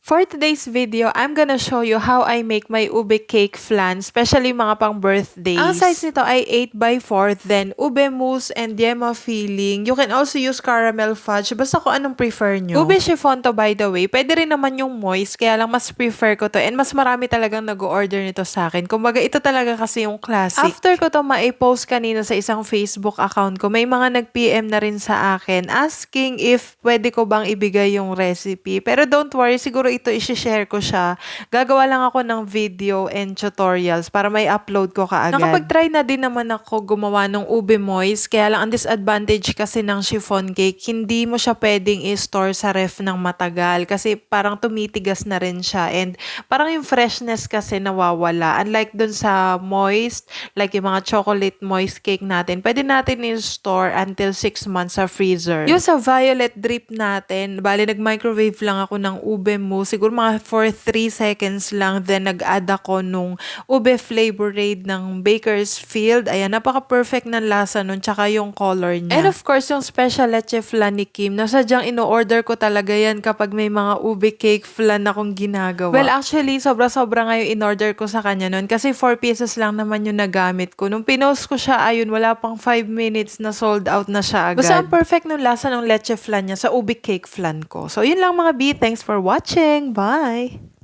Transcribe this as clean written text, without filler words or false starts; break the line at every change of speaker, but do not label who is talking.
For today's video, I'm gonna show you how I make my ube cake flan, especially mga pang birthdays. Ang size nito ay 8x4, then ube mousse and yema filling. You can also use caramel fudge, basta kung anong prefer nyo. Ube chiffon to, by the way. Pwede rin naman yung moist, kaya lang mas prefer ko to and mas marami talagang nag-order nito sa akin. Kumbaga, ito talaga kasi yung classic. After ko to ma-post kanina sa isang Facebook account ko, may mga nag-PM na rin sa akin asking if pwede ko bang ibigay yung recipe. Pero don't worry, siguro ito isi-share ko siya. Gagawa lang ako ng video and tutorials para may upload ko kaagad. Nakapag-try na din naman ako gumawa ng ube moist, kaya lang ang disadvantage kasi ng chiffon cake, hindi mo siya pwedeng i-store sa ref ng matagal kasi parang tumitigas na rin siya and parang yung freshness kasi nawawala. Unlike dun sa moist, like yung mga chocolate moist cake natin, pwede natin i-store until 6 months sa freezer. Yung sa violet drip natin, bali nag-microwave lang ako ng ube mousse, siguro mga for 3 seconds lang, then nag-add ako nung ube flavorade ng Baker's Field. Ayan, napaka-perfect ng lasa nun, tsaka yung color niya. And of course, yung special leche flan ni Kim, nasadyang ino-order ko talaga yan kapag may mga ube cake flan akong ginagawa. Well, actually, sobra-sobra nga yung in-order ko sa kanya nun kasi 4 pieces lang naman yung nagamit ko. Nung pinost ko siya, ayun, wala pang 5 minutes na sold out na siya agad. Basta ang perfect nung lasa ng leche flan niya sa ube cake flan ko. So, yun lang mga B. Thanks for watching. Bye!